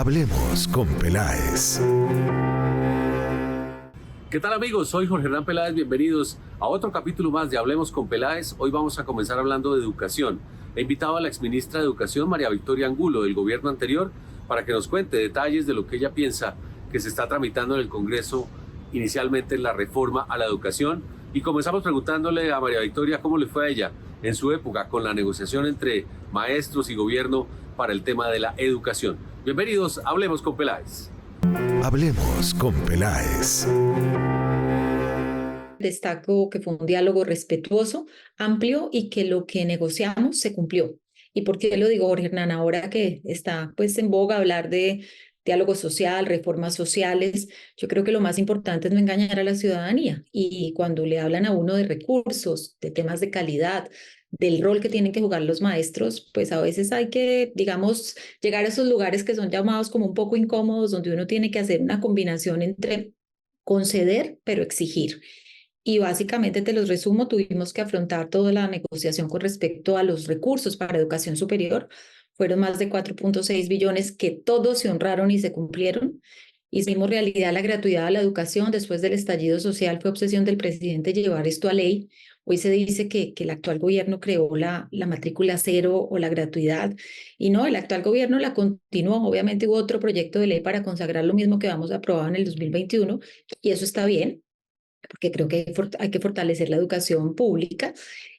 Hablemos con Peláez. ¿Qué tal, amigos? Soy Jorge Hernán Peláez, bienvenidos a otro capítulo más de Hablemos con Peláez. Hoy vamos a comenzar hablando de educación. He invitado a la exministra de Educación, María Victoria Angulo, del gobierno anterior, para que nos cuente detalles de lo que ella piensa que se está tramitando en el Congreso, inicialmente en la reforma a la educación. Y comenzamos preguntándole a María Victoria cómo le fue a ella en su época con la negociación entre maestros y gobierno para el tema de la educación. Bienvenidos a Hablemos con Peláez. Hablemos con Peláez. Destaco que fue un diálogo respetuoso, amplio y que lo que negociamos se cumplió. ¿Y por qué lo digo, Jorge Hernán? Ahora que está pues en boga hablar de diálogo social, reformas sociales, yo creo que lo más importante es no engañar a la ciudadanía. Y cuando le hablan a uno de recursos, de temas de calidad, del rol que tienen que jugar los maestros, pues a veces hay que, digamos, llegar a esos lugares que son llamados como un poco incómodos, donde uno tiene que hacer una combinación entre conceder, pero exigir. Y básicamente te los resumo, tuvimos que afrontar toda la negociación con respecto a los recursos para educación superior. Fueron más de 4.6 billones que todos se honraron y se cumplieron. Hicimos realidad la gratuidad de la educación. Después del estallido social fue obsesión del presidente llevar esto a ley. Hoy se dice que el actual gobierno creó la matrícula cero o la gratuidad. Y no, el actual gobierno la continuó. Obviamente hubo otro proyecto de ley para consagrar lo mismo que habíamos aprobado en el 2021 y eso está bien, porque creo que hay que fortalecer la educación pública.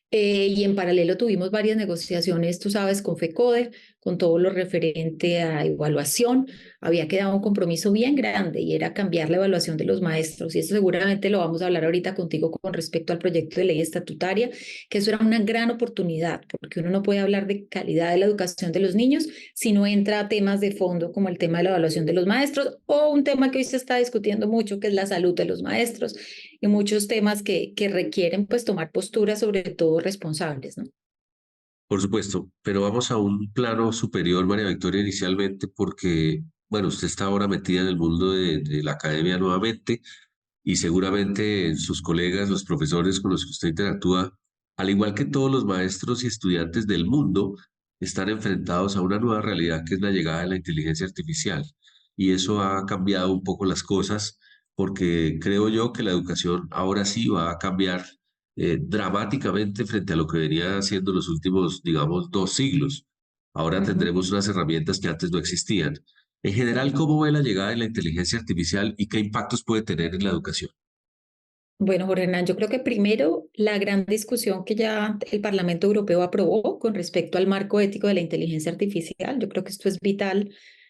Y en paralelo tuvimos varias negociaciones, tú sabes, con FECODE, con todo lo referente a evaluación. Había quedado un compromiso bien grande y era cambiar la evaluación de los maestros. Y eso seguramente lo vamos a hablar ahorita contigo con respecto al proyecto de ley estatutaria, que eso era una gran oportunidad, porque uno no puede hablar de calidad de la educación de los niños si no entra a temas de fondo como el tema de la evaluación de los maestros o un tema que hoy se está discutiendo mucho, que es la salud de los maestros y muchos temas que requieren pues tomar posturas sobre todo responsables, ¿no? Por supuesto, pero vamos a un plano superior, María Victoria, inicialmente, porque, bueno, usted está ahora metida en el mundo de la academia nuevamente y seguramente sus colegas, los profesores con los que usted interactúa, al igual que todos los maestros y estudiantes del mundo, están enfrentados a una nueva realidad que es la llegada de la inteligencia artificial. Y eso ha cambiado un poco las cosas porque creo yo que la educación ahora sí va a cambiar dramáticamente frente a lo que venía siendo los últimos, digamos, 2 siglos. Ahora tendremos unas herramientas que antes no existían. En general, ¿cómo ve la llegada de la inteligencia artificial y qué impactos puede tener en la educación? Bueno, Jorge Hernán, yo creo que primero la gran discusión que ya el Parlamento Europeo aprobó con respecto al marco ético de la inteligencia artificial, yo creo que esto es vital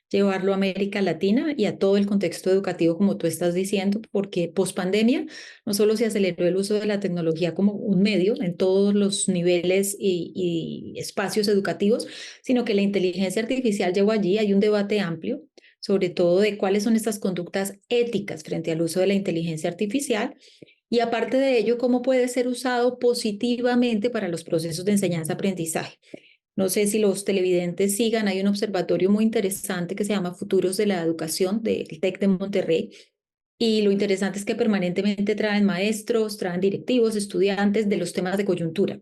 llevarlo a América Latina y a todo el contexto educativo, como tú estás diciendo, porque pospandemia no solo se aceleró el uso de la tecnología como un medio en todos los niveles y espacios educativos, sino que la inteligencia artificial llegó allí, hay un debate amplio sobre todo de cuáles son estas conductas éticas frente al uso de la inteligencia artificial y aparte de ello, cómo puede ser usado positivamente para los procesos de enseñanza-aprendizaje. No sé si los televidentes sigan, hay un observatorio muy interesante que se llama Futuros de la Educación del TEC de Monterrey. Y lo interesante es que permanentemente traen maestros, traen directivos, estudiantes de los temas de coyuntura.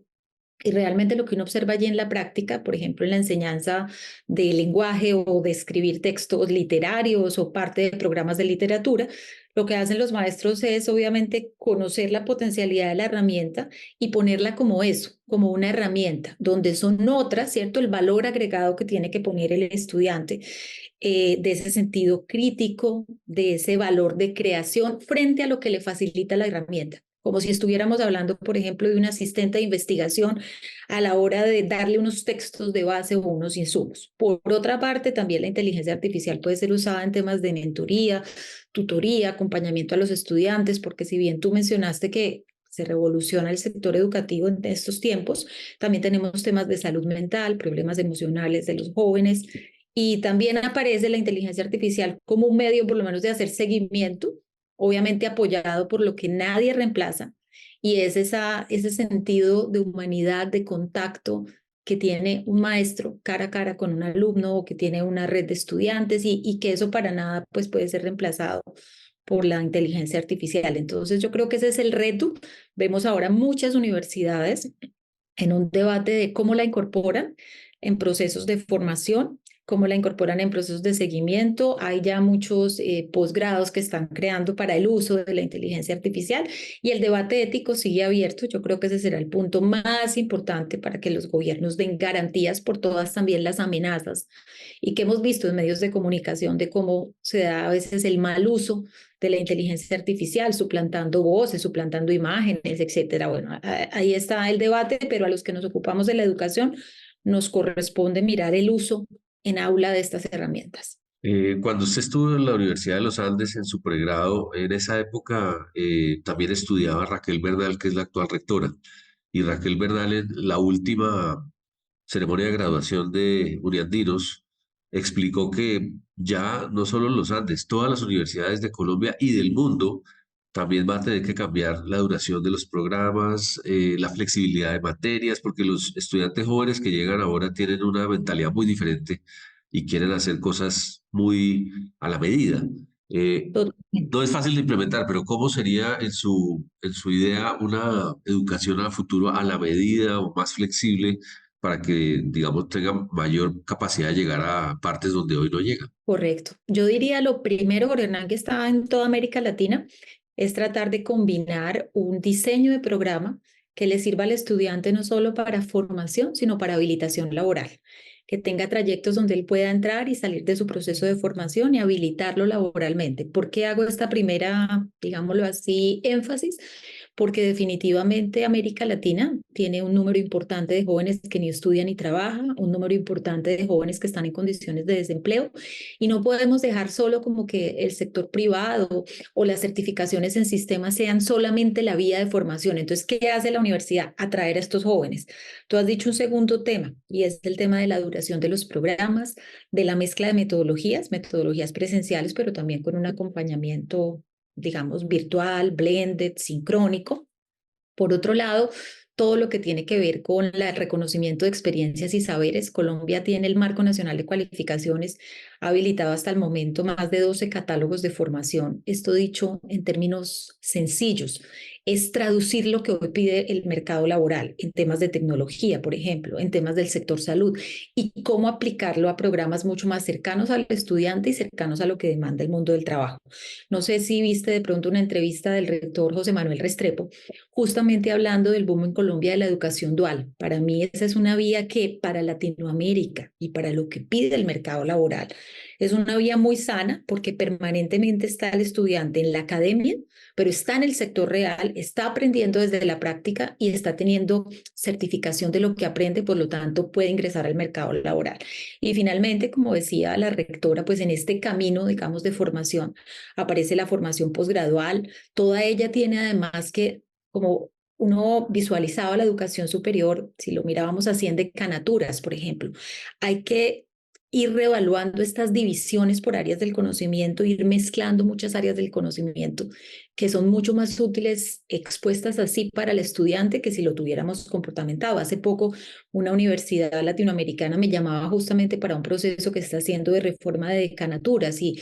Y realmente lo que uno observa allí en la práctica, por ejemplo, en la enseñanza de lenguaje o de escribir textos literarios o parte de programas de literatura, lo que hacen los maestros es obviamente conocer la potencialidad de la herramienta y ponerla como eso, como una herramienta, donde son otras, ¿cierto? El valor agregado que tiene que poner el estudiante de ese sentido crítico, de ese valor de creación frente a lo que le facilita la herramienta. Como si estuviéramos hablando, por ejemplo, de un asistente de investigación a la hora de darle unos textos de base o unos insumos. Por otra parte, también la inteligencia artificial puede ser usada en temas de mentoría, tutoría, acompañamiento a los estudiantes, porque si bien tú mencionaste que se revoluciona el sector educativo en estos tiempos, también tenemos temas de salud mental, problemas emocionales de los jóvenes, y también aparece la inteligencia artificial como un medio, por lo menos, de hacer seguimiento, obviamente apoyado por lo que nadie reemplaza, y es ese sentido de humanidad, de contacto que tiene un maestro cara a cara con un alumno o que tiene una red de estudiantes y que eso para nada pues, puede ser reemplazado por la inteligencia artificial. Entonces yo creo que ese es el reto. Vemos ahora muchas universidades en un debate de cómo la incorporan en procesos de formación, cómo la incorporan en procesos de seguimiento. Hay ya muchos posgrados que están creando para el uso de la inteligencia artificial y el debate ético sigue abierto. Yo creo que ese será el punto más importante para que los gobiernos den garantías por todas también las amenazas y que hemos visto en medios de comunicación de cómo se da a veces el mal uso de la inteligencia artificial, suplantando voces, suplantando imágenes, etcétera. Bueno, ahí está el debate, pero a los que nos ocupamos de la educación nos corresponde mirar el uso en aula de estas herramientas. Cuando usted estuvo en la Universidad de los Andes en su pregrado, en esa época también estudiaba Raquel Bernal, que es la actual rectora. Y Raquel Bernal en la última ceremonia de graduación de Uniandinos explicó que ya no solo los Andes, todas las universidades de Colombia y del mundo también van a tener que cambiar la duración de los programas, la flexibilidad de materias, porque los estudiantes jóvenes que llegan ahora tienen una mentalidad muy diferente y quieren hacer cosas muy a la medida. Totalmente. No es fácil de implementar, pero ¿cómo sería en su idea una educación a futuro a la medida o más flexible para que, digamos, tengan mayor capacidad de llegar a partes donde hoy no llegan? Correcto. Yo diría lo primero, Jorge Hernán, que está en toda América Latina, es tratar de combinar un diseño de programa que le sirva al estudiante no solo para formación, sino para habilitación laboral, que tenga trayectos donde él pueda entrar y salir de su proceso de formación y habilitarlo laboralmente. ¿Por qué hago esta primera, digámoslo así, énfasis? Porque definitivamente América Latina tiene un número importante de jóvenes que ni estudian ni trabajan, un número importante de jóvenes que están en condiciones de desempleo y no podemos dejar solo como que el sector privado o las certificaciones en sistemas sean solamente la vía de formación. Entonces, ¿qué hace la universidad? Atraer a estos jóvenes. Tú has dicho un segundo tema y es el tema de la duración de los programas, de la mezcla de metodologías, metodologías presenciales, pero también con un acompañamiento, digamos, virtual, blended, sincrónico. Por otro lado, todo lo que tiene que ver con el reconocimiento de experiencias y saberes. Colombia tiene el Marco Nacional de Cualificaciones, ha habilitado hasta el momento más de 12 catálogos de formación. Esto dicho en términos sencillos, es traducir lo que hoy pide el mercado laboral en temas de tecnología, por ejemplo, en temas del sector salud, y cómo aplicarlo a programas mucho más cercanos al estudiante y cercanos a lo que demanda el mundo del trabajo. No sé si viste de pronto una entrevista del rector José Manuel Restrepo, justamente hablando del boom en Colombia de la educación dual. Para mí esa es una vía que para Latinoamérica y para lo que pide el mercado laboral es una vía muy sana porque permanentemente está el estudiante en la academia, pero está en el sector real, está aprendiendo desde la práctica y está teniendo certificación de lo que aprende, por lo tanto puede ingresar al mercado laboral. Y finalmente, como decía la rectora, pues en este camino, digamos, de formación aparece la formación posgradual. Toda ella tiene además que, como uno visualizaba la educación superior, si lo mirábamos así en decanaturas, por ejemplo, hay que ir reevaluando estas divisiones por áreas del conocimiento, ir mezclando muchas áreas del conocimiento que son mucho más útiles expuestas así para el estudiante que si lo tuviéramos comportamentado. Hace poco una universidad latinoamericana me llamaba justamente para un proceso que está haciendo de reforma de decanaturas y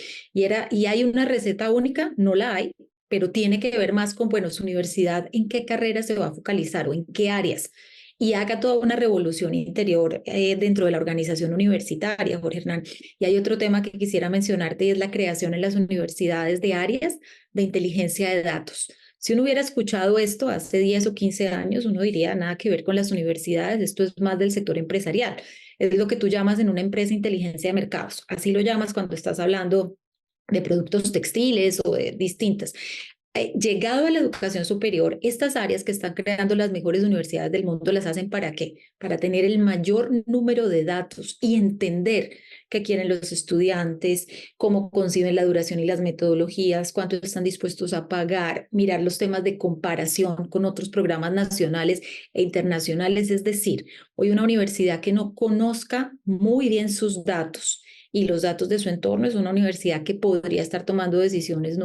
hay una receta única, no la hay, pero tiene que ver más con, bueno, su universidad, en qué carrera se va a focalizar o en qué áreas y haga toda una revolución interior dentro de la organización universitaria, Jorge Hernán. Y hay otro tema que quisiera mencionarte y es la creación en las universidades de áreas de inteligencia de datos. Si uno hubiera escuchado esto hace 10 o 15 años, uno diría nada que ver con las universidades, esto es más del sector empresarial. Es lo que tú llamas en una empresa inteligencia de mercados. Así lo llamas cuando estás hablando de productos textiles o de distintas. Llegado a la educación superior, estas áreas que están creando las mejores universidades del mundo las hacen ¿para qué? Para tener el mayor número de datos y entender qué quieren los estudiantes, cómo conciben la duración y las metodologías, cuánto están dispuestos a pagar, mirar los temas de comparación con otros programas nacionales e internacionales. Es decir, hoy una universidad que no conozca muy bien sus datos y los datos de su entorno es una universidad que podría estar tomando decisiones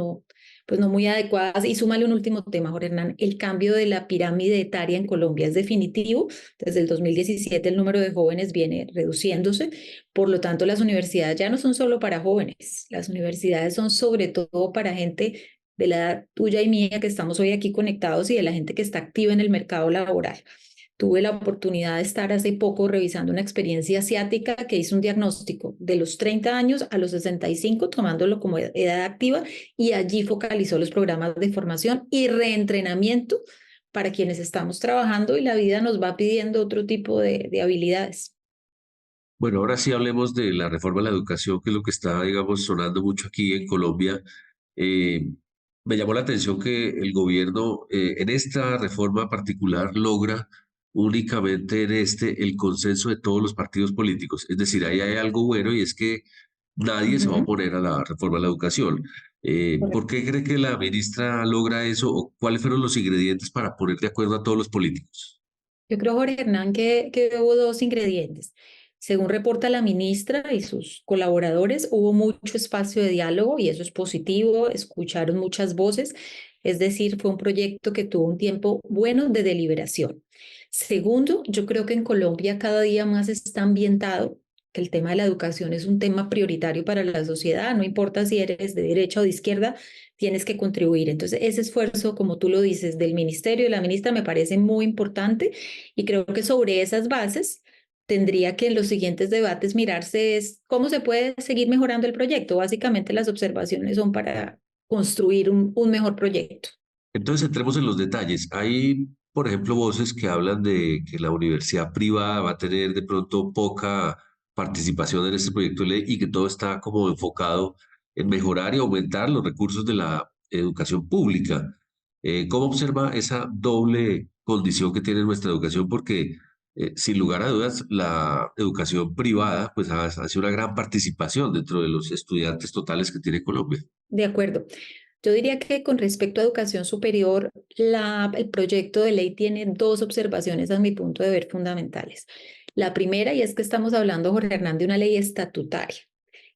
pues no muy adecuadas. Y súmale un último tema, Jorge Hernán, el cambio de la pirámide etaria en Colombia es definitivo. Desde el 2017 el número de jóvenes viene reduciéndose, por lo tanto las universidades ya no son solo para jóvenes, las universidades son sobre todo para gente de la edad tuya y mía que estamos hoy aquí conectados y de la gente que está activa en el mercado laboral. Tuve la oportunidad de estar hace poco revisando una experiencia asiática que hizo un diagnóstico de los 30 años a los 65, tomándolo como edad activa, y allí focalizó los programas de formación y reentrenamiento para quienes estamos trabajando y la vida nos va pidiendo otro tipo de habilidades. Bueno, ahora sí hablemos de la reforma a la educación, que es lo que está, digamos, sonando mucho aquí en Colombia. Me llamó la atención que el gobierno en esta reforma particular logra únicamente en el consenso de todos los partidos políticos. Es decir, ahí hay algo bueno y es que nadie se va a Ujú. oponer a la reforma a la educación. ¿Por qué cree que la ministra logra eso o cuáles fueron los ingredientes para poner de acuerdo a todos los políticos? Yo creo, Jorge Hernán, que hubo dos ingredientes. Según reporta la ministra y sus colaboradores, hubo mucho espacio de diálogo y eso es positivo, escucharon muchas voces, es decir, fue un proyecto que tuvo un tiempo bueno de deliberación. Segundo, yo creo que en Colombia cada día más está ambientado que el tema de la educación es un tema prioritario para la sociedad, no importa si eres de derecha o de izquierda, tienes que contribuir. Entonces, ese esfuerzo, como tú lo dices, del ministerio y la ministra me parece muy importante y creo que sobre esas bases tendría que en los siguientes debates mirarse es cómo se puede seguir mejorando el proyecto. Básicamente las observaciones son para construir un mejor proyecto. Entonces entremos en los detalles. Hay, por ejemplo, voces que hablan de que la universidad privada va a tener de pronto poca participación en este proyecto de ley y que todo está como enfocado en mejorar y aumentar los recursos de la educación pública. ¿Cómo observa esa doble condición que tiene nuestra educación? Porque sin lugar a dudas, la educación privada pues hace una gran participación dentro de los estudiantes totales que tiene Colombia. De acuerdo. Yo diría que con respecto a educación superior, el proyecto de ley tiene dos observaciones a mi punto de ver fundamentales. La primera, y es que estamos hablando, Jorge Hernán, de una ley estatutaria.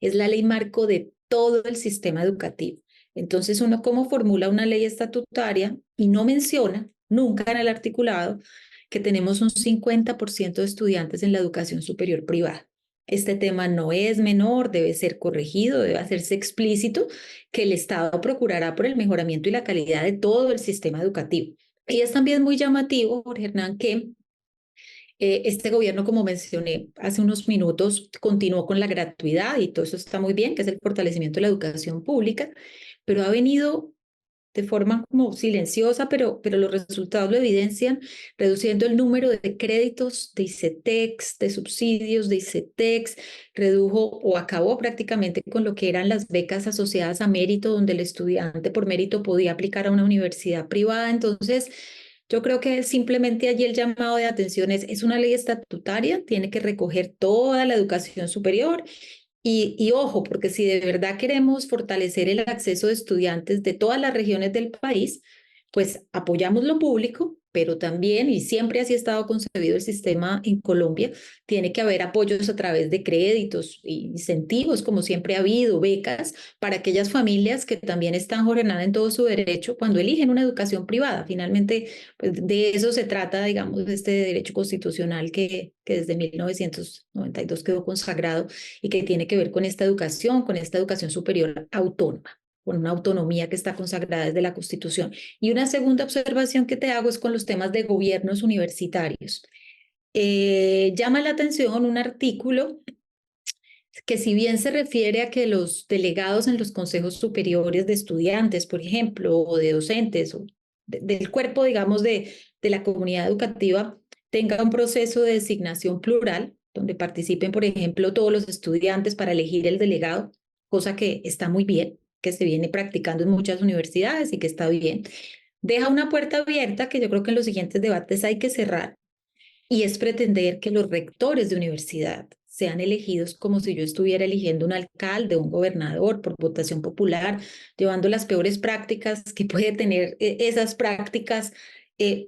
Es la ley marco de todo el sistema educativo. Entonces, uno cómo formula una ley estatutaria y no menciona nunca en el articulado que tenemos un 50% de estudiantes en la educación superior privada. Este tema no es menor, debe ser corregido, debe hacerse explícito que el Estado procurará por el mejoramiento y la calidad de todo el sistema educativo. Y es también muy llamativo, Jorge Hernán, que este gobierno, como mencioné hace unos minutos, continuó con la gratuidad y todo eso está muy bien, que es el fortalecimiento de la educación pública, pero ha venido de forma como silenciosa, pero los resultados lo evidencian, reduciendo el número de créditos de ICETEX, de subsidios de ICETEX, redujo o acabó prácticamente con lo que eran las becas asociadas a mérito, donde el estudiante por mérito podía aplicar a una universidad privada. Entonces, yo creo que simplemente allí el llamado de atención es una ley estatutaria, tiene que recoger toda la educación superior y ojo, porque si de verdad queremos fortalecer el acceso de estudiantes de todas las regiones del país, pues apoyamos lo público, pero también, y siempre así ha estado concebido el sistema en Colombia, tiene que haber apoyos a través de créditos, incentivos, como siempre ha habido, becas, para aquellas familias que también están jornadas en todo su derecho cuando eligen una educación privada. Finalmente, pues de eso se trata, digamos, de este derecho constitucional que desde 1992 quedó consagrado y que tiene que ver con esta educación superior autónoma, con una autonomía que está consagrada desde la Constitución. Y una segunda observación que te hago es con los temas de gobiernos universitarios. Llama la atención un artículo que si bien se refiere a que los delegados en los consejos superiores de estudiantes, por ejemplo, o de docentes, o del cuerpo, digamos, de la comunidad educativa, tenga un proceso de designación plural, donde participen, por ejemplo, todos los estudiantes para elegir el delegado, cosa que está muy bien, que se viene practicando en muchas universidades y que está bien. Deja una puerta abierta que yo creo que en los siguientes debates hay que cerrar, y es pretender que los rectores de universidad sean elegidos como si yo estuviera eligiendo un alcalde, un gobernador por votación popular, llevando las peores prácticas que puede tener esas prácticas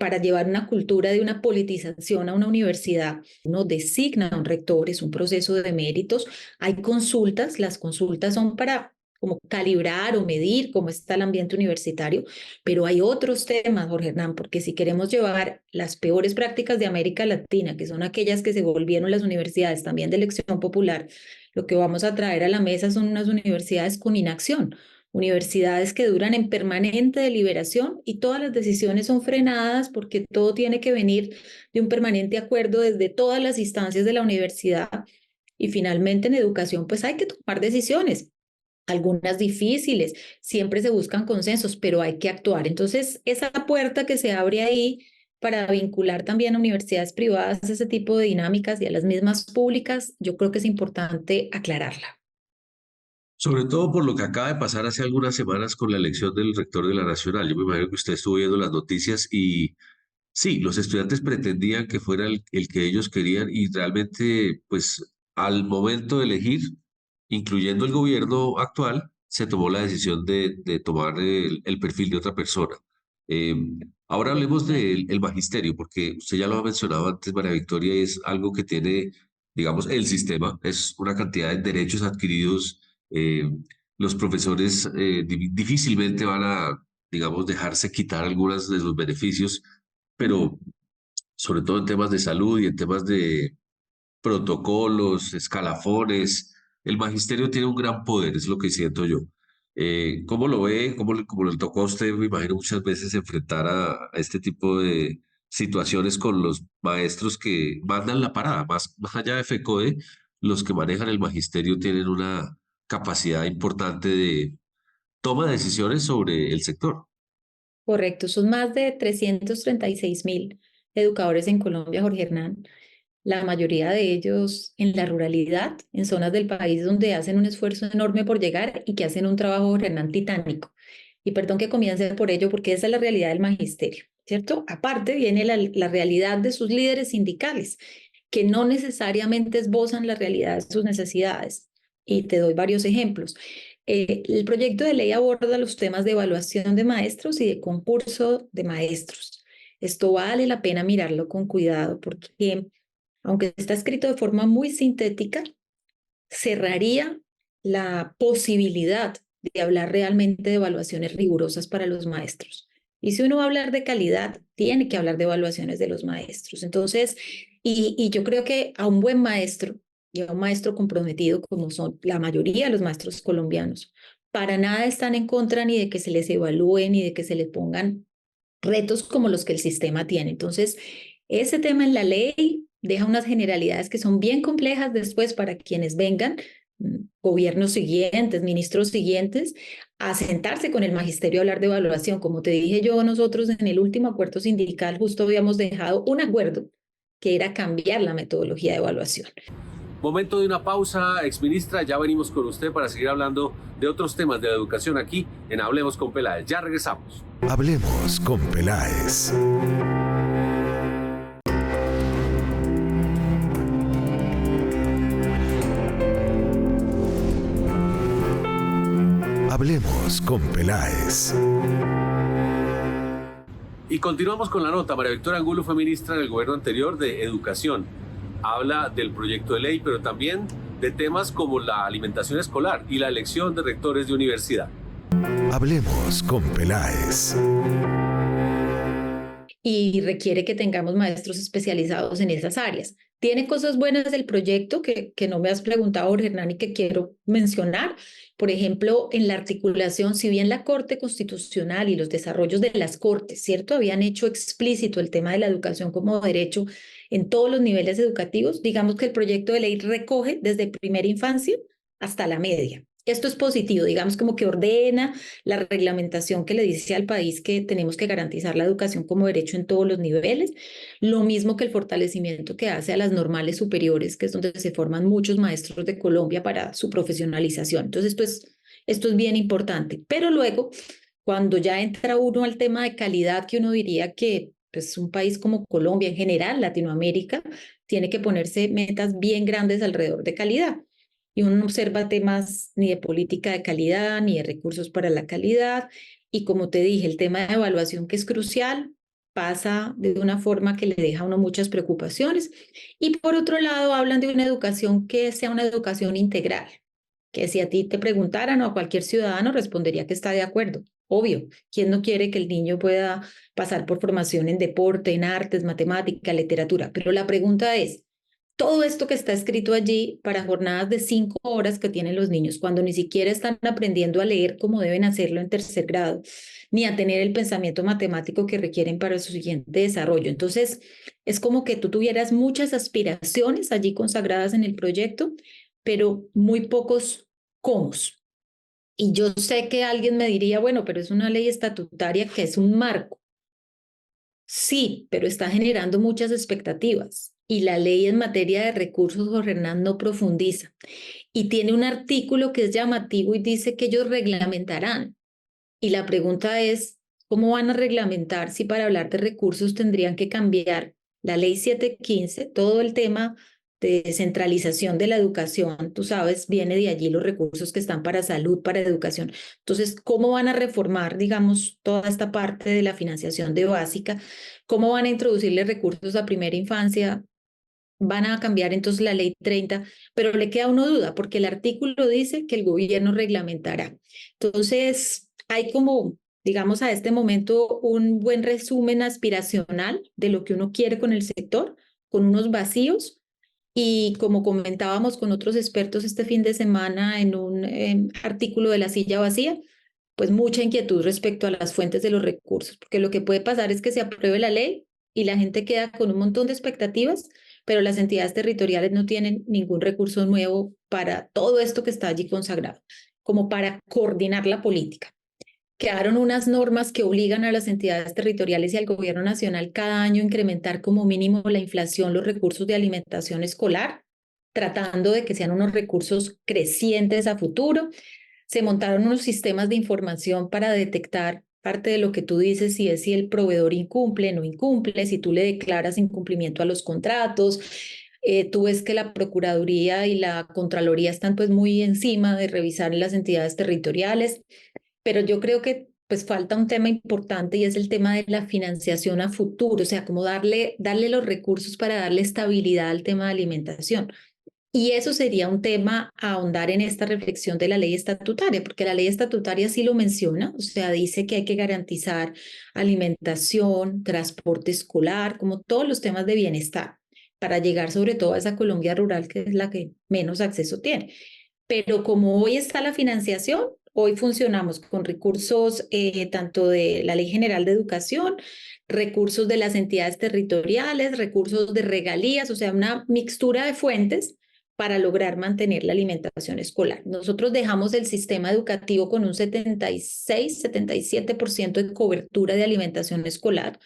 para llevar una cultura de una politización a una universidad. Uno designa a un rector, es un proceso de méritos, hay consultas, las consultas son para como calibrar o medir cómo está el ambiente universitario, pero hay otros temas, Jorge Hernán, porque si queremos llevar las peores prácticas de América Latina, que son aquellas que se volvieron las universidades también de elección popular, lo que vamos a traer a la mesa son unas universidades con inacción, universidades que duran en permanente deliberación y todas las decisiones son frenadas porque todo tiene que venir de un permanente acuerdo desde todas las instancias de la universidad. Y finalmente en educación pues hay que tomar decisiones, algunas difíciles, siempre se buscan consensos, pero hay que actuar. Entonces, esa puerta que se abre ahí para vincular también a universidades privadas a ese tipo de dinámicas y a las mismas públicas, yo creo que es importante aclararla. Sobre todo por lo que acaba de pasar hace algunas semanas con la elección del rector de la Nacional. Yo me imagino que usted estuvo viendo las noticias y sí, los estudiantes pretendían que fuera el que ellos querían y realmente, pues al momento de elegir, incluyendo el gobierno actual, se tomó la decisión de tomar el perfil de otra persona. Eh, Ahora hablemos del el magisterio, porque usted ya lo ha mencionado antes, María Victoria, es algo que tiene, digamos, el sistema, es una cantidad de derechos adquiridos. Los profesores difícilmente van a, digamos, dejarse quitar algunos de los beneficios, pero sobre todo en temas de salud y en temas de protocolos, escalafones, el magisterio tiene un gran poder, es lo que siento yo. ¿Cómo lo ve? ¿Cómo le tocó a usted, me imagino, muchas veces enfrentar a este tipo de situaciones con los maestros que mandan la parada? Más allá de FECODE, los que manejan el magisterio tienen una capacidad importante de toma de decisiones sobre el sector. Correcto, son más de 336.000 educadores en Colombia, Jorge Hernán. La mayoría de ellos en la ruralidad, en zonas del país donde hacen un esfuerzo enorme por llegar y que hacen un trabajo, Jorge Hernán, titánico. Y perdón que comience por ello, porque esa es la realidad del magisterio, ¿cierto? Aparte viene la realidad de sus líderes sindicales, que no necesariamente esbozan la realidad de sus necesidades. Y te doy varios ejemplos. El proyecto de ley aborda los temas de evaluación de maestros y de concurso de maestros. Esto vale la pena mirarlo con cuidado porque, aunque está escrito de forma muy sintética, cerraría la posibilidad de hablar realmente de evaluaciones rigurosas para los maestros. Y si uno va a hablar de calidad, tiene que hablar de evaluaciones de los maestros. Entonces, y yo creo que a un buen maestro y a un maestro comprometido, como son la mayoría de los maestros colombianos, para nada están en contra ni de que se les evalúe ni de que se les pongan retos como los que el sistema tiene. Entonces, ese tema en la ley deja unas generalidades que son bien complejas después para quienes vengan, gobiernos siguientes, ministros siguientes, a sentarse con el magisterio a hablar de evaluación. Como te dije yo, nosotros en el último acuerdo sindical justo habíamos dejado un acuerdo que era cambiar la metodología de evaluación. Momento de una pausa, exministra, ya venimos con usted para seguir hablando de otros temas de la educación aquí en Hablemos con Peláez. Ya regresamos. Hablemos con Peláez. Hablemos con Peláez. Y continuamos con la nota. María Victoria Angulo fue ministra del gobierno anterior de Educación. Habla del proyecto de ley, pero también de temas como la alimentación escolar y la elección de rectores de universidad. Hablemos con Peláez. Y requiere que tengamos maestros especializados en esas áreas. Tiene cosas buenas del proyecto que no me has preguntado, Jorge Hernán, y que quiero mencionar. Por ejemplo, en la articulación, si bien la Corte Constitucional y los desarrollos de las Cortes, ¿cierto?, habían hecho explícito el tema de la educación como derecho en todos los niveles educativos, digamos que el proyecto de ley recoge desde primera infancia hasta la media. Esto es positivo, digamos como que ordena la reglamentación que le dice al país que tenemos que garantizar la educación como derecho en todos los niveles, lo mismo que el fortalecimiento que hace a las normales superiores, que es donde se forman muchos maestros de Colombia para su profesionalización. Entonces, esto es bien importante. Pero luego, cuando ya entra uno al tema de calidad, que uno diría que pues, un país como Colombia, en general Latinoamérica, tiene que ponerse metas bien grandes alrededor de calidad. Y uno no observa temas ni de política de calidad, ni de recursos para la calidad. Y como te dije, el tema de evaluación, que es crucial, pasa de una forma que le deja a uno muchas preocupaciones. Y por otro lado, hablan de una educación que sea una educación integral, que si a ti te preguntaran o a cualquier ciudadano, respondería que está de acuerdo. Obvio, ¿quién no quiere que el niño pueda pasar por formación en deporte, en artes, matemática, literatura? Pero la pregunta es, todo esto que está escrito allí para jornadas de 5 horas que tienen los niños, cuando ni siquiera están aprendiendo a leer como deben hacerlo en tercer grado, ni a tener el pensamiento matemático que requieren para su siguiente desarrollo. Entonces, es como que tú tuvieras muchas aspiraciones allí consagradas en el proyecto, pero muy pocos cómo. Y yo sé que alguien me diría, bueno, pero es una ley estatutaria que es un marco. Sí, pero está generando muchas expectativas. Y la ley en materia de recursos, Jorge Hernán, no profundiza. Y tiene un artículo que es llamativo y dice que ellos reglamentarán. Y la pregunta es, ¿cómo van a reglamentar si para hablar de recursos tendrían que cambiar la ley 715, todo el tema de descentralización de la educación? Tú sabes, viene de allí los recursos que están para salud, para educación. Entonces, ¿cómo van a reformar, digamos, toda esta parte de la financiación de básica? ¿Cómo van a introducirle recursos a primera infancia? Van a cambiar entonces la ley 30, pero le queda una duda, porque el artículo dice que el gobierno reglamentará. Entonces, hay como, digamos, a este momento un buen resumen aspiracional de lo que uno quiere con el sector, con unos vacíos, y como comentábamos con otros expertos este fin de semana en un artículo de La Silla Vacía, pues mucha inquietud respecto a las fuentes de los recursos, porque lo que puede pasar es que se apruebe la ley y la gente queda con un montón de expectativas, pero las entidades territoriales no tienen ningún recurso nuevo para todo esto que está allí consagrado, como para coordinar la política. Quedaron unas normas que obligan a las entidades territoriales y al gobierno nacional cada año a incrementar como mínimo la inflación, los recursos de alimentación escolar, tratando de que sean unos recursos crecientes a futuro. Se montaron unos sistemas de información para detectar parte de lo que tú dices, si es si el proveedor incumple, no incumple, si tú le declaras incumplimiento a los contratos. Tú ves que la Procuraduría y la Contraloría están pues muy encima de revisar las entidades territoriales, pero yo creo que pues falta un tema importante y es el tema de la financiación a futuro, o sea, cómo darle los recursos para darle estabilidad al tema de alimentación. Y eso sería un tema a ahondar en esta reflexión de la ley estatutaria, porque la ley estatutaria sí lo menciona, o sea, dice que hay que garantizar alimentación, transporte escolar, como todos los temas de bienestar, para llegar sobre todo a esa Colombia rural que es la que menos acceso tiene. Pero como hoy está la financiación, hoy funcionamos con recursos tanto de la Ley General de Educación, recursos de las entidades territoriales, recursos de regalías, o sea, una mixtura de fuentes para lograr mantener la alimentación escolar. Nosotros dejamos el sistema educativo con un 76-77% de cobertura de alimentación escolar.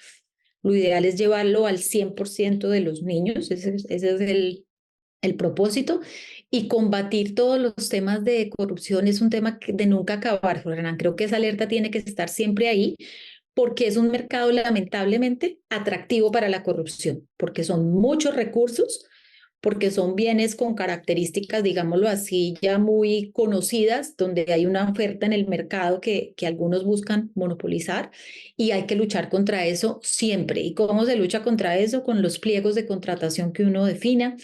Lo ideal es llevarlo al 100% de los niños, ese es el propósito, y combatir todos los temas de corrupción es un tema de nunca acabar, Hernán. Creo que esa alerta tiene que estar siempre ahí, porque es un mercado lamentablemente atractivo para la corrupción, porque son muchos recursos, porque son bienes con características, digámoslo así, ya muy conocidas, donde hay una oferta en el mercado que algunos buscan monopolizar y hay que luchar contra eso siempre. ¿Y cómo se lucha contra eso? Con los pliegos de contratación que uno defina,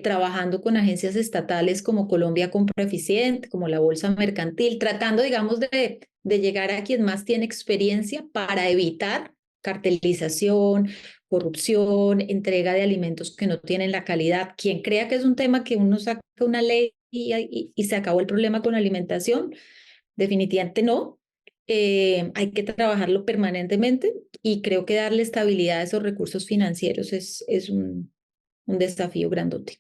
trabajando con agencias estatales como Colombia Compra Eficiente, como la Bolsa Mercantil, tratando, digamos, de llegar a quien más tiene experiencia para evitar cartelización, corrupción, entrega de alimentos que no tienen la calidad. Quien crea que es un tema que uno saca una ley y se acabó el problema con la alimentación, definitivamente no. Hay que trabajarlo permanentemente y creo que darle estabilidad a esos recursos financieros es un desafío grandote.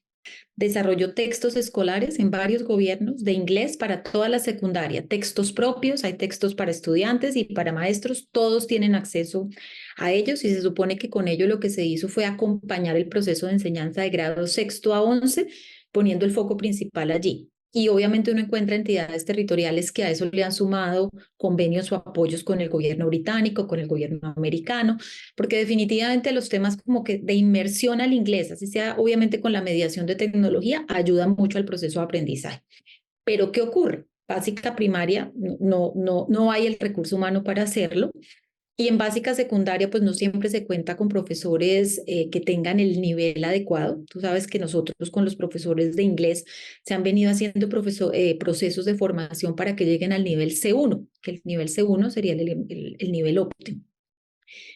Desarrolló textos escolares en varios gobiernos de inglés para toda la secundaria, textos propios, hay textos para estudiantes y para maestros, todos tienen acceso a ellos y se supone que con ello lo que se hizo fue acompañar el proceso de enseñanza de grado sexto a 11, poniendo el foco principal allí. Y obviamente uno encuentra entidades territoriales que a eso le han sumado convenios o apoyos con el gobierno británico, con el gobierno americano, porque definitivamente los temas como que de inmersión al inglés, así sea obviamente con la mediación de tecnología, ayudan mucho al proceso de aprendizaje. Pero ¿qué ocurre? Básica primaria, no hay el recurso humano para hacerlo. Y en básica secundaria, pues no siempre se cuenta con profesores que tengan el nivel adecuado. Tú sabes que nosotros con los profesores de inglés se han venido haciendo procesos de formación para que lleguen al nivel C1, que el nivel C1 sería el nivel óptimo.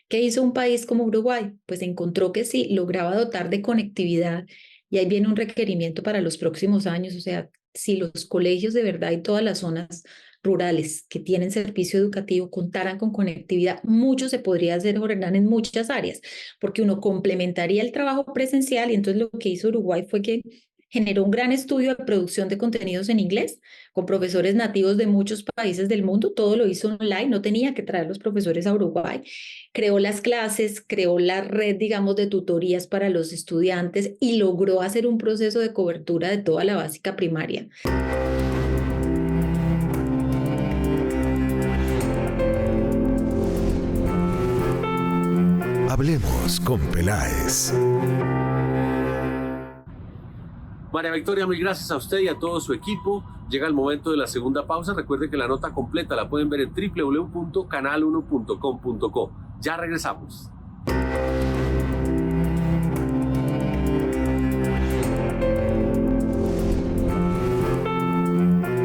¿Qué hizo un país como Uruguay? Pues encontró que sí, lograba dotar de conectividad y ahí viene un requerimiento para los próximos años, o sea, si los colegios de verdad y todas las zonas rurales que tienen servicio educativo contaran con conectividad, mucho se podría hacer, Jorge Hernán, en muchas áreas, porque uno complementaría el trabajo presencial y entonces lo que hizo Uruguay fue que generó un gran estudio de producción de contenidos en inglés con profesores nativos de muchos países del mundo, todo lo hizo online, no tenía que traer los profesores a Uruguay, creó las clases, creó la red, digamos, de tutorías para los estudiantes y logró hacer un proceso de cobertura de toda la básica primaria. Hablemos con Peláez. María Victoria, mil gracias a usted y a todo su equipo. Llega el momento de la segunda pausa. Recuerde que la nota completa la pueden ver en www.canal1.com.co. Ya regresamos.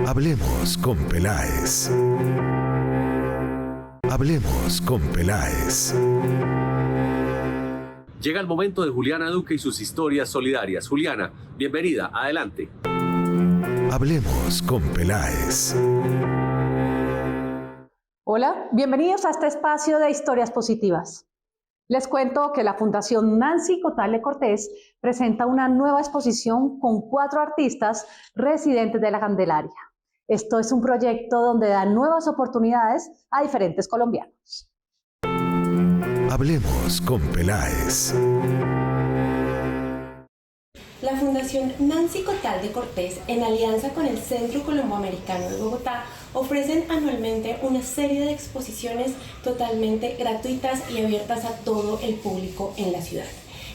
Hablemos con Peláez. Hablemos con Peláez. Llega el momento de Juliana Duque y sus historias solidarias. Juliana, bienvenida, adelante. Hablemos con Peláez. Hola, bienvenidos a este espacio de historias positivas. Les cuento que la Fundación Nancy Cotal de Cortés presenta una nueva exposición con 4 artistas residentes de la Candelaria. Esto es un proyecto donde da nuevas oportunidades a diferentes colombianos. Hablemos con Peláez. La Fundación Nancy Cotal de Cortés, en alianza con el Centro Colomboamericano de Bogotá, ofrecen anualmente una serie de exposiciones totalmente gratuitas y abiertas a todo el público en la ciudad.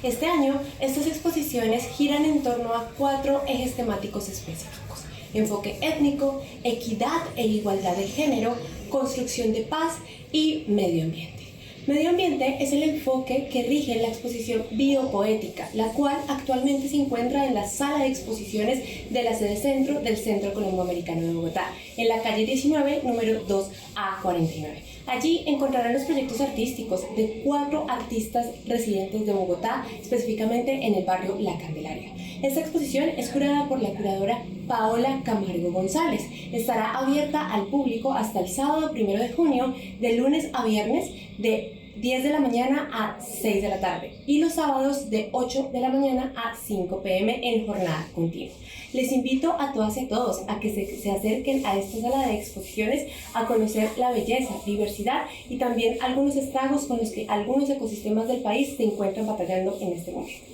Este año, estas exposiciones giran en torno a 4 ejes temáticos específicos: enfoque étnico, equidad e igualdad de género, construcción de paz y medio ambiente. Medio ambiente es el enfoque que rige la exposición biopoética, la cual actualmente se encuentra en la sala de exposiciones de la sede centro del Centro Colomboamericano de Bogotá, en la calle 19, número 2A49. Allí encontrarán los proyectos artísticos de 4 artistas residentes de Bogotá, específicamente en el barrio La Candelaria. Esta exposición es curada por la curadora Paola Camargo González. Estará abierta al público hasta el sábado 1 de junio, de lunes a viernes, de 10 de la mañana a 6 de la tarde, y los sábados de 8 de la mañana a 5 p.m. en jornada continua. Les invito a todas y a todos a que se acerquen a esta sala de exposiciones a conocer la belleza, diversidad y también algunos estragos con los que algunos ecosistemas del país se encuentran batallando en este momento.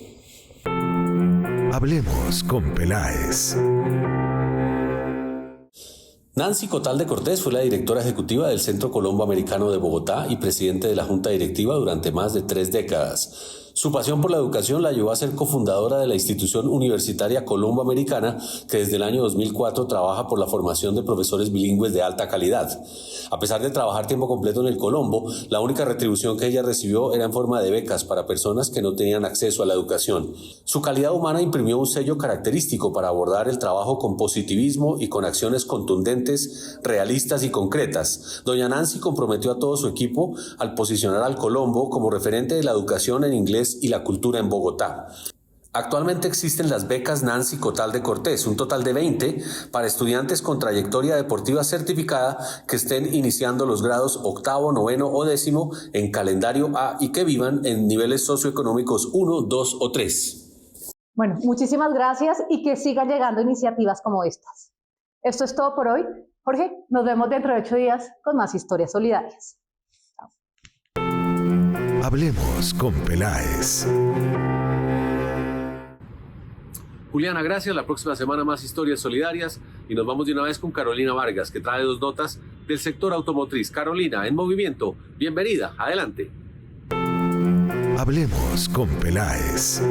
Hablemos con Peláez. Nancy Cotal de Cortés fue la directora ejecutiva del Centro Colomboamericano de Bogotá y presidente de la Junta Directiva durante más de 3 décadas. Su pasión por la educación la llevó a ser cofundadora de la institución universitaria colomboamericana, que desde el año 2004 trabaja por la formación de profesores bilingües de alta calidad. A pesar de trabajar tiempo completo en el Colombo, la única retribución que ella recibió era en forma de becas para personas que no tenían acceso a la educación. Su calidad humana imprimió un sello característico para abordar el trabajo con positivismo y con acciones contundentes, realistas y concretas. Doña Nancy comprometió a todo su equipo al posicionar al Colombo como referente de la educación en inglés y la cultura en Bogotá. Actualmente existen las becas Nancy Cotal de Cortés, un total de 20 para estudiantes con trayectoria deportiva certificada que estén iniciando los grados 8º, 9º o 10º en calendario A y que vivan en niveles socioeconómicos 1, 2 o 3. Bueno, muchísimas gracias y que sigan llegando iniciativas como estas. Esto es todo por hoy. Jorge, nos vemos dentro de 8 días con más historias solidarias. Hablemos con Peláez. Juliana, gracias. La próxima semana más historias solidarias y nos vamos de una vez con Carolina Vargas, que trae 2 notas del sector automotriz. Carolina, en movimiento. Bienvenida. Adelante. Hablemos con Peláez.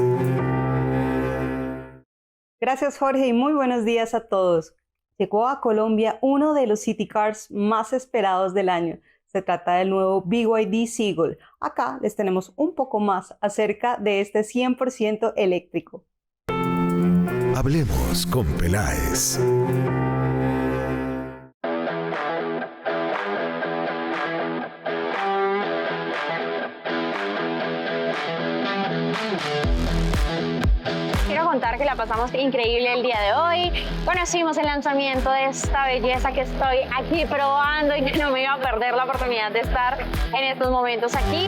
Gracias, Jorge, y muy buenos días a todos. Llegó a Colombia uno de los city cars más esperados del año. Se trata del nuevo BYD Seagull. Acá les tenemos un poco más acerca de este 100% eléctrico. Hablemos con Peláez. contar que la pasamos increíble el día de hoy. Conocimos el lanzamiento de esta belleza que estoy aquí probando y que no me iba a perder la oportunidad de estar en estos momentos aquí.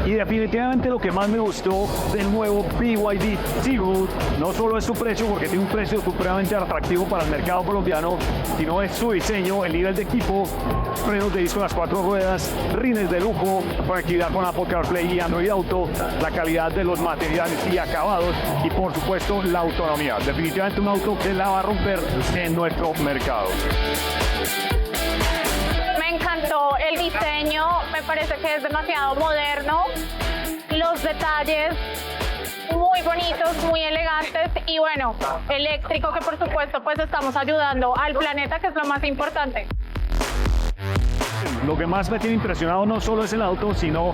Y definitivamente lo que más me gustó del nuevo BYD Seagull no solo es su precio, porque tiene un precio supremamente atractivo para el mercado colombiano, sino es su diseño, el nivel de equipo, frenos de disco en las 4 ruedas, rines de lujo, conectividad con Apple CarPlay y Android Auto, la calidad de los materiales y acabados y por supuesto la autonomía. Definitivamente un auto que la va a romper en nuestro mercado. Me encantó el diseño, me parece que es demasiado moderno, los detalles muy bonitos, muy elegantes y bueno, eléctrico, que por supuesto pues estamos ayudando al planeta, que es lo más importante. Lo que más me tiene impresionado no solo es el auto, sino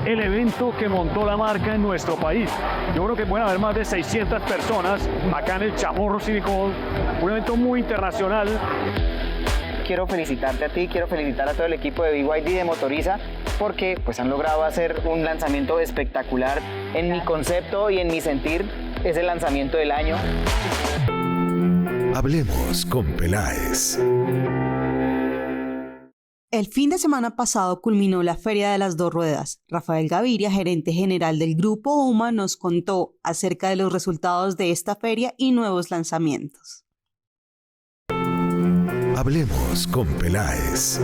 el evento que montó la marca en nuestro país. Yo creo que pueden haber más de 600 personas acá en el Chamorro Civic Hall, un evento muy internacional. Quiero felicitarte a ti, quiero felicitar a todo el equipo de BYD de Motoriza porque pues han logrado hacer un lanzamiento espectacular. En mi concepto y en mi sentir es el lanzamiento del año. Hablemos con Peláez. El fin de semana pasado culminó la Feria de las Dos Ruedas. Rafael Gaviria, gerente general del Grupo UMA, nos contó acerca de los resultados de esta feria y nuevos lanzamientos. Hablemos con Peláez.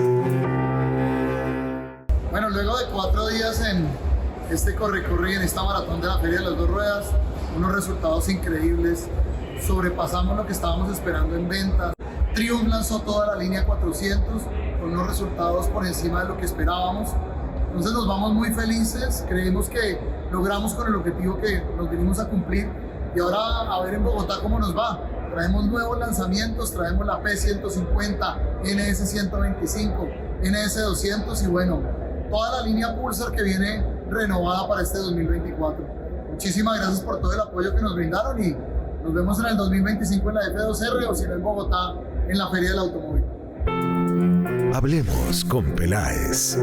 Bueno, luego de 4 días en este corre-corre, en esta maratón de la Feria de las Dos Ruedas, unos resultados increíbles. Sobrepasamos lo que estábamos esperando en ventas. Triumph lanzó toda la línea 400 con unos resultados por encima de lo que esperábamos. Entonces nos vamos muy felices, creemos que logramos con el objetivo que nos vinimos a cumplir y ahora a ver en Bogotá cómo nos va. Traemos nuevos lanzamientos, traemos la P150, NS125, NS200 y bueno, toda la línea Pulsar que viene renovada para este 2024. Muchísimas gracias por todo el apoyo que nos brindaron y nos vemos en el 2025 en la F2R o si no en Bogotá en la Feria del Automóvil. Hablemos con Peláez.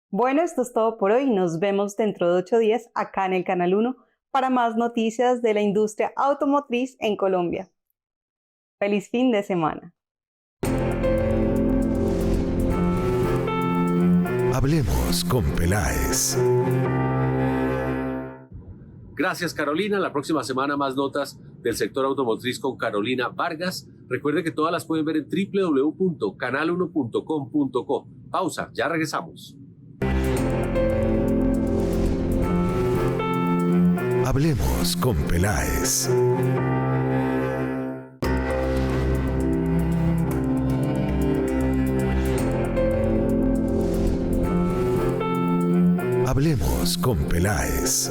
Bueno, esto es todo por hoy. Nos vemos dentro de 8 días acá en el Canal 1 para más noticias de la industria automotriz en Colombia. ¡Feliz fin de semana! Hablemos con Peláez. Gracias, Carolina. La próxima semana más notas del sector automotriz con Carolina Vargas. Recuerde que todas las pueden ver en www.canal1.com.co. Pausa, ya regresamos. Hablemos con Peláez. Hablemos con Peláez.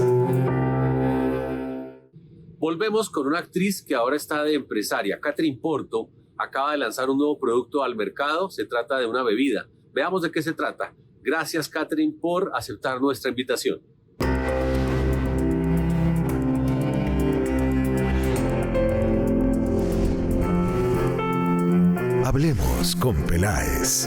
Volvemos con una actriz que ahora está de empresaria. Catherine Porto acaba de lanzar un nuevo producto al mercado. Se trata de una bebida. Veamos de qué se trata. Gracias, Catherine, por aceptar nuestra invitación. Hablemos con Peláez.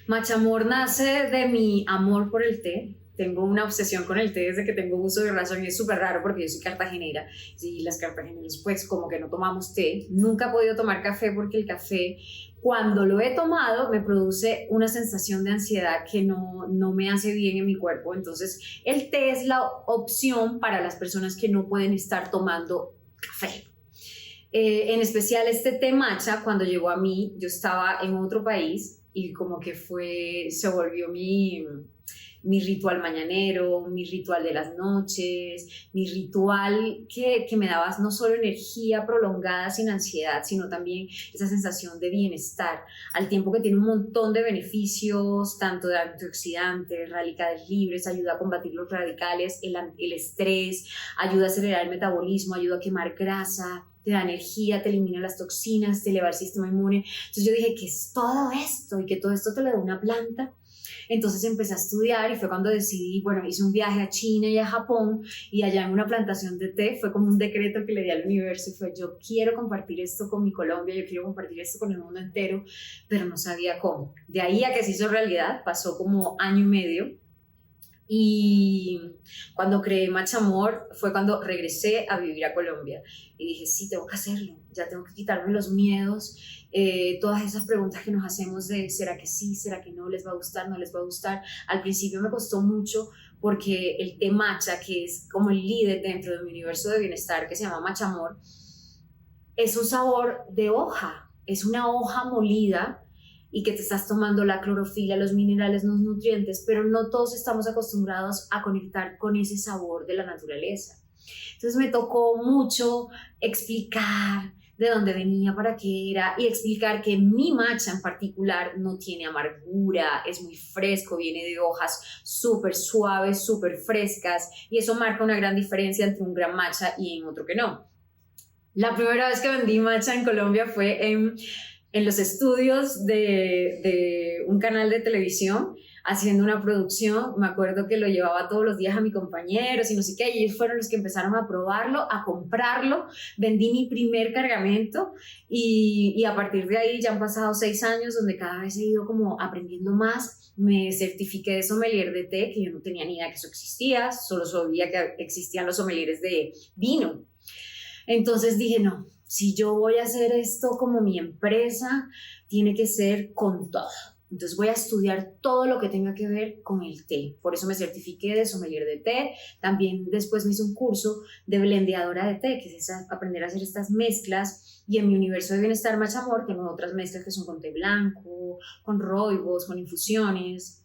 Machamor nace de mi amor por el té. Tengo una obsesión con el té desde que tengo uso de razón y es súper raro porque yo soy cartagenera y las cartageneras pues como que no tomamos té. Nunca he podido tomar café porque el café, cuando lo he tomado, me produce una sensación de ansiedad que no me hace bien en mi cuerpo. Entonces el té es la opción para las personas que no pueden estar tomando café. En especial este té matcha, cuando llegó a mí, yo estaba en otro país y como que se volvió mi ritual mañanero, mi ritual de las noches, mi ritual que me daba no solo energía prolongada sin ansiedad, sino también esa sensación de bienestar, al tiempo que tiene un montón de beneficios, tanto de antioxidantes, radicales libres, ayuda a combatir los radicales, el estrés, ayuda a acelerar el metabolismo, ayuda a quemar grasa, te da energía, te elimina las toxinas, te eleva el sistema inmune. Entonces yo dije, ¿qué es todo esto? Y que todo esto te lo da una planta. Entonces empecé a estudiar y fue cuando decidí, bueno, hice un viaje a China y a Japón y allá en una plantación de té fue como un decreto que le di al universo y fue, yo quiero compartir esto con mi Colombia, yo quiero compartir esto con el mundo entero, pero no sabía cómo. De ahí a que se hizo realidad pasó como año y medio. Y cuando creé Machamor fue cuando regresé a vivir a Colombia y dije, sí, tengo que hacerlo, ya tengo que quitarme los miedos, todas esas preguntas que nos hacemos de ¿será que sí, será que no, les va a gustar, no les va a gustar? Al principio me costó mucho porque el té matcha, que es como el líder dentro de mi universo de bienestar que se llama Machamor, es un sabor de hoja, es una hoja molida y que te estás tomando la clorofila, los minerales, los nutrientes, pero no todos estamos acostumbrados a conectar con ese sabor de la naturaleza. Entonces me tocó mucho explicar de dónde venía, para qué era, y explicar que mi matcha en particular no tiene amargura, es muy fresco, viene de hojas súper suaves, súper frescas, y eso marca una gran diferencia entre un gran matcha y en otro que no. La primera vez que vendí matcha en Colombia fue en los estudios de un canal de televisión, haciendo una producción. Me acuerdo que lo llevaba todos los días a mis compañeros y no sé qué, y ellos fueron los que empezaron a probarlo, a comprarlo. Vendí mi primer cargamento y a partir de ahí ya han pasado 6 años donde cada vez he ido como aprendiendo más. Me certifiqué de sommelier de té, que yo no tenía ni idea que eso existía, solo sabía que existían los sommeliers de vino. Entonces dije, no, si yo voy a hacer esto como mi empresa, tiene que ser con todo. Entonces voy a estudiar todo lo que tenga que ver con el té. Por eso me certifiqué de sommelier de té. También después me hice un curso de blendeadora de té, que es aprender a hacer estas mezclas. Y en mi universo de bienestar Machamor tengo otras mezclas que son con té blanco, con roibos, con infusiones.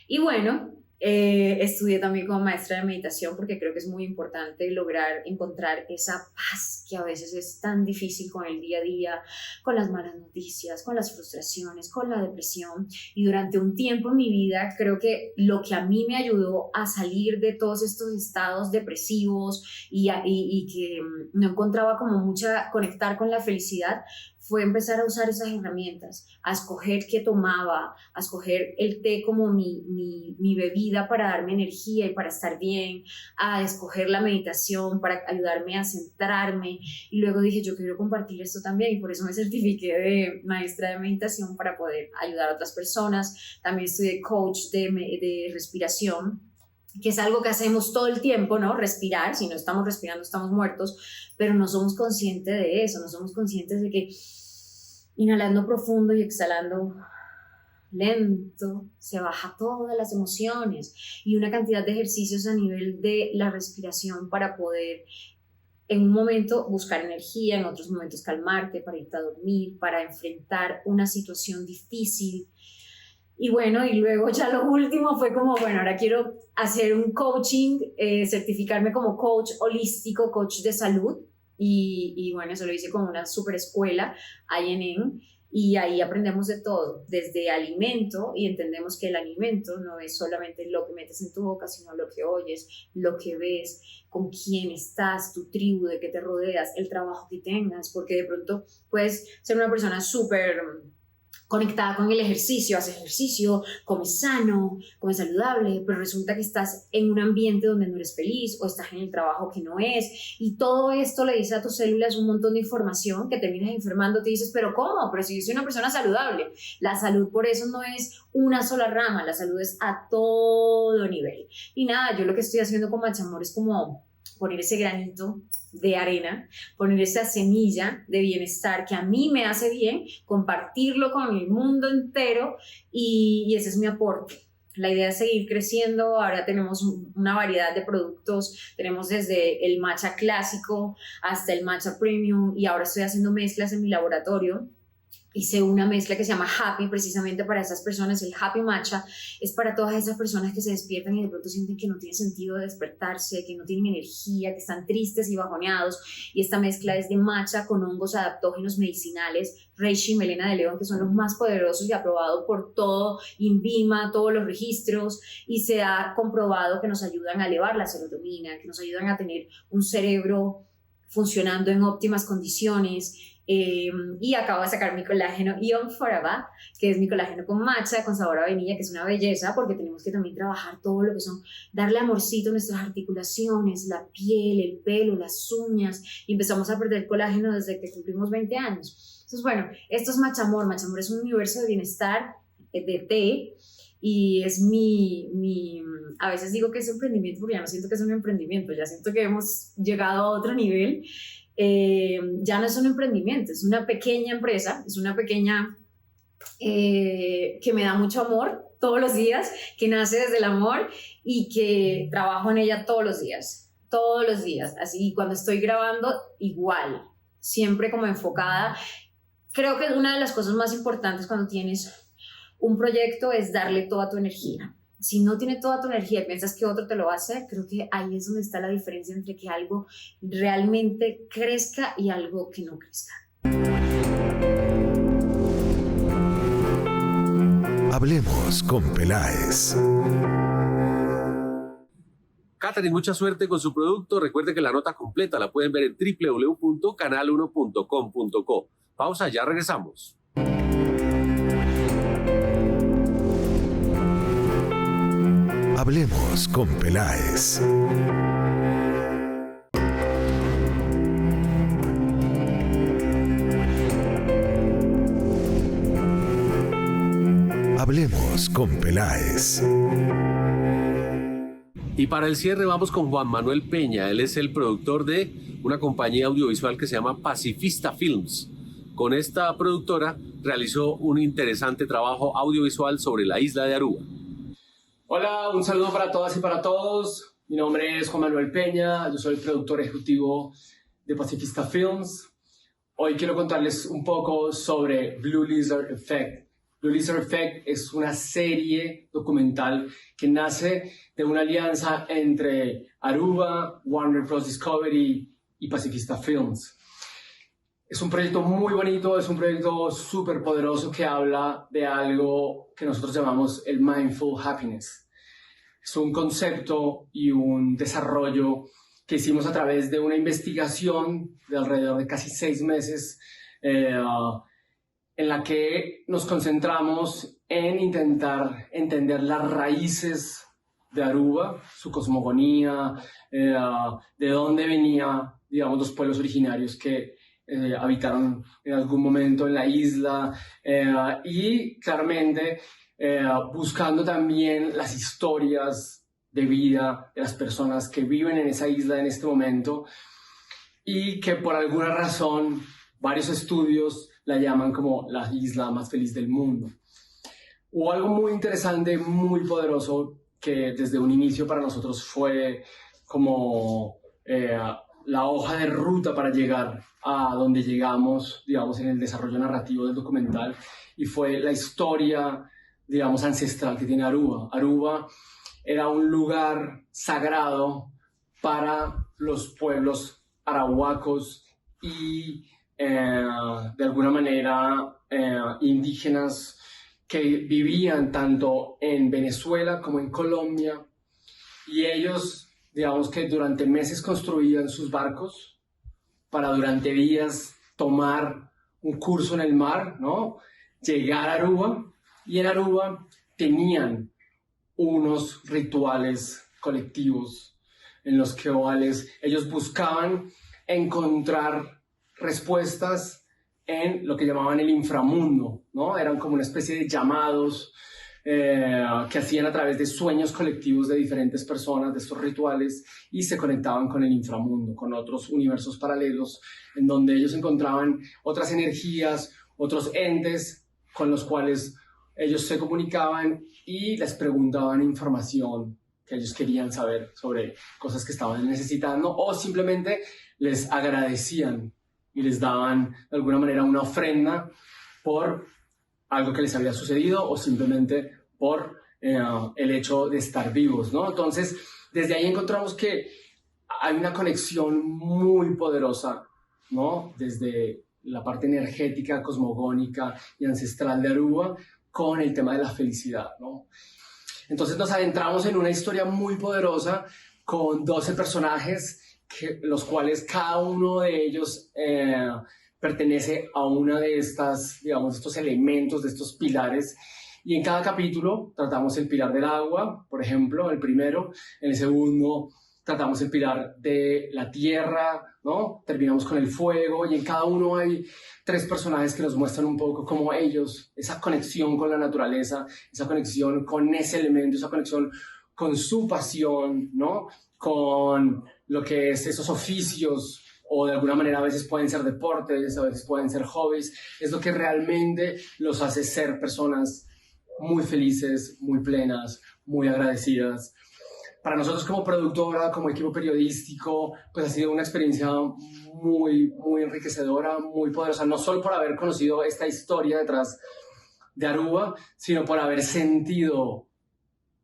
Y bueno, estudié también como maestra de meditación porque creo que es muy importante lograr encontrar esa paz que a veces es tan difícil con el día a día, con las malas noticias, con las frustraciones, con la depresión. Y durante un tiempo en mi vida creo que lo que a mí me ayudó a salir de todos estos estados depresivos y que no encontraba como mucha conectar con la felicidad, fue empezar a usar esas herramientas, a escoger qué tomaba, a escoger el té como mi bebida para darme energía y para estar bien, a escoger la meditación para ayudarme a centrarme. Y luego dije, yo quiero compartir esto también, y por eso me certifiqué de maestra de meditación para poder ayudar a otras personas. También estudié coach de respiración, que es algo que hacemos todo el tiempo, ¿no? Respirar, si no estamos respirando estamos muertos, pero no somos conscientes de eso, no somos conscientes de que inhalando profundo y exhalando lento se baja todas las emociones, y una cantidad de ejercicios a nivel de la respiración para poder en un momento buscar energía, en otros momentos calmarte, para irte a dormir, para enfrentar una situación difícil. Y bueno, y luego ya lo último fue como, bueno, ahora quiero hacer un coaching, certificarme como coach holístico, coach de salud, y bueno, eso lo hice con una super escuela, INN, y ahí aprendemos de todo, desde alimento, y entendemos que el alimento no es solamente lo que metes en tu boca, sino lo que oyes, lo que ves, con quién estás, tu tribu, de qué te rodeas, el trabajo que tengas, porque de pronto puedes ser una persona súper conectada con el ejercicio, haces ejercicio, comes sano, comes saludable, pero resulta que estás en un ambiente donde no eres feliz, o estás en el trabajo que no es, y todo esto le dice a tus células un montón de información que terminas enfermándote y dices, pero ¿cómo? Pero si yo soy una persona saludable. La salud por eso no es una sola rama, la salud es a todo nivel. Y nada, yo lo que estoy haciendo con Machamor es como poner ese granito de arena, poner esa semilla de bienestar que a mí me hace bien, compartirlo con el mundo entero, y ese es mi aporte. La idea es seguir creciendo. Ahora tenemos una variedad de productos, tenemos desde el matcha clásico hasta el matcha premium, y ahora estoy haciendo mezclas en mi laboratorio. Hice una mezcla que se llama Happy, precisamente para esas personas. El Happy Matcha es para todas esas personas que se despiertan y de pronto sienten que no tiene sentido despertarse, que no tienen energía, que están tristes y bajoneados. Y esta mezcla es de matcha con hongos adaptógenos medicinales, reishi y melena de león, que son los más poderosos y aprobados por todo INVIMA, todos los registros, y se ha comprobado que nos ayudan a elevar la serotonina, que nos ayudan a tener un cerebro funcionando en óptimas condiciones. Y acabo de sacar mi colágeno Ion Forever, que es mi colágeno con matcha, con sabor a vainilla, que es una belleza, porque tenemos que también trabajar todo lo que son, darle amorcito a nuestras articulaciones, la piel, el pelo, las uñas, y empezamos a perder colágeno desde que cumplimos 20 años. Entonces, bueno, esto es Machamor. Machamor es un universo de bienestar, de té, y es a veces digo que es emprendimiento, porque ya no siento que es un emprendimiento, ya siento que hemos llegado a otro nivel. Ya no es un emprendimiento, es una pequeña empresa, es una pequeña que me da mucho amor todos los días, que nace desde el amor y que trabajo en ella todos los días, así cuando estoy grabando igual, siempre como enfocada. Creo que una de las cosas más importantes cuando tienes un proyecto es darle toda tu energía. Si no tiene toda tu energía y piensas que otro te lo va a hacer, creo que ahí es donde está la diferencia entre que algo realmente crezca y algo que no crezca. Hablemos con Peláez. Katherine, mucha suerte con su producto. Recuerde que la nota completa la pueden ver en www.canal1.com.co. Pausa, ya regresamos. Hablemos con Peláez. Hablemos con Peláez. Y para el cierre vamos con Juan Manuel Peña. Él es el productor de una compañía audiovisual que se llama Pacifista Films. Con esta productora realizó un interesante trabajo audiovisual sobre la isla de Aruba. Hola, un saludo para todas y para todos. Mi nombre es Juan Manuel Peña, yo soy el productor ejecutivo de Pacifista Films. Hoy quiero contarles un poco sobre Blue Lizard Effect. Blue Lizard Effect es una serie documental que nace de una alianza entre Aruba, Warner Bros. Discovery y Pacifista Films. Es un proyecto muy bonito, es un proyecto súper poderoso que habla de algo que nosotros llamamos el Mindful Happiness. Es un concepto y un desarrollo que hicimos a través de una investigación de alrededor de casi 6 meses, en la que nos concentramos en intentar entender las raíces de Aruba, su cosmogonía, de dónde venían, digamos, los pueblos originarios que habitaron en algún momento en la isla, y claramente buscando también las historias de vida de las personas que viven en esa isla en este momento y que por alguna razón varios estudios la llaman como la isla más feliz del mundo. Hubo algo muy interesante, muy poderoso, que desde un inicio para nosotros fue como la hoja de ruta para llegar a donde llegamos, digamos, en el desarrollo narrativo del documental, y fue la historia, digamos, ancestral que tiene Aruba. Aruba era un lugar sagrado para los pueblos arahuacos y de alguna manera indígenas que vivían tanto en Venezuela como en Colombia, y ellos, digamos, que durante meses construían sus barcos para durante días tomar un curso en el mar, ¿no? Llegar a Aruba, y en Aruba tenían unos rituales colectivos en los que ellos buscaban encontrar respuestas en lo que llamaban el inframundo, ¿no? Eran como una especie de llamados que hacían a través de sueños colectivos de diferentes personas, de estos rituales, y se conectaban con el inframundo, con otros universos paralelos, en donde ellos encontraban otras energías, otros entes con los cuales ellos se comunicaban y les preguntaban información que ellos querían saber sobre cosas que estaban necesitando, o simplemente les agradecían y les daban de alguna manera una ofrenda por algo que les había sucedido, o simplemente por el hecho de estar vivos, ¿no? Entonces, desde ahí encontramos que hay una conexión muy poderosa, ¿no? Desde la parte energética, cosmogónica y ancestral de Aruba con el tema de la felicidad, ¿no? Entonces nos adentramos en una historia muy poderosa con 12 personajes los cuales cada uno de ellos pertenece a una de estas, digamos, estos elementos, de estos pilares. Y en cada capítulo tratamos el pilar del agua, por ejemplo, el primero. En el segundo tratamos el pilar de la tierra, ¿no? Terminamos con el fuego, y en cada uno hay 3 personajes que nos muestran un poco cómo ellos, esa conexión con la naturaleza, esa conexión con ese elemento, esa conexión con su pasión, ¿no? Con lo que es esos oficios, o de alguna manera a veces pueden ser deportes, a veces pueden ser hobbies, es lo que realmente los hace ser personas muy felices, muy plenas, muy agradecidas. Para nosotros como productora, como equipo periodístico, pues ha sido una experiencia muy, muy enriquecedora, muy poderosa, no solo por haber conocido esta historia detrás de Aruba, sino por haber sentido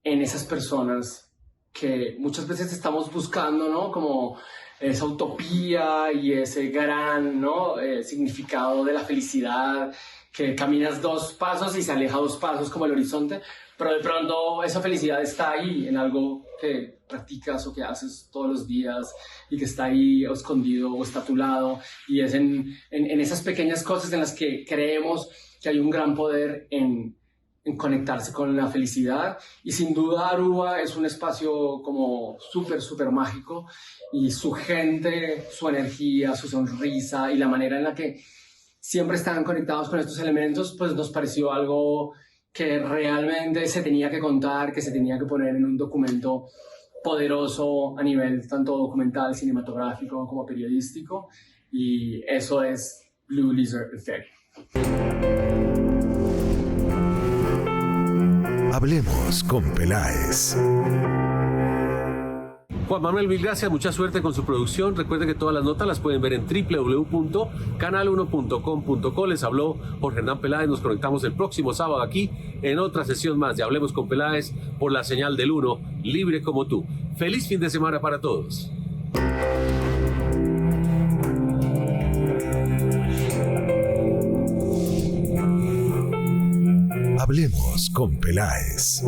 en esas personas que muchas veces estamos buscando, ¿no? Como esa utopía y ese gran, ¿no? Significado de la felicidad, que caminas 2 pasos y se aleja 2 pasos como el horizonte, pero de pronto esa felicidad está ahí en algo que practicas o que haces todos los días y que está ahí o escondido o está a tu lado, y es en esas pequeñas cosas en las que creemos que hay un gran poder en conectarse con la felicidad. Y sin duda Aruba es un espacio como súper mágico, y su gente, su energía, su sonrisa y la manera en la que siempre están conectados con estos elementos, pues nos pareció algo que realmente se tenía que contar, que se tenía que poner en un documento poderoso a nivel tanto documental, cinematográfico como periodístico, y eso es Blue Lizard Effect. Hablemos con Peláez. Juan Manuel, mil gracias, mucha suerte con su producción. Recuerden que todas las notas las pueden ver en www.canal1.com.co. Les habló Jorge Hernán Peláez. Nos conectamos el próximo sábado aquí en otra sesión más de Hablemos con Peláez por la señal del 1, libre como tú. Feliz fin de semana para todos. Hablemos con Peláez.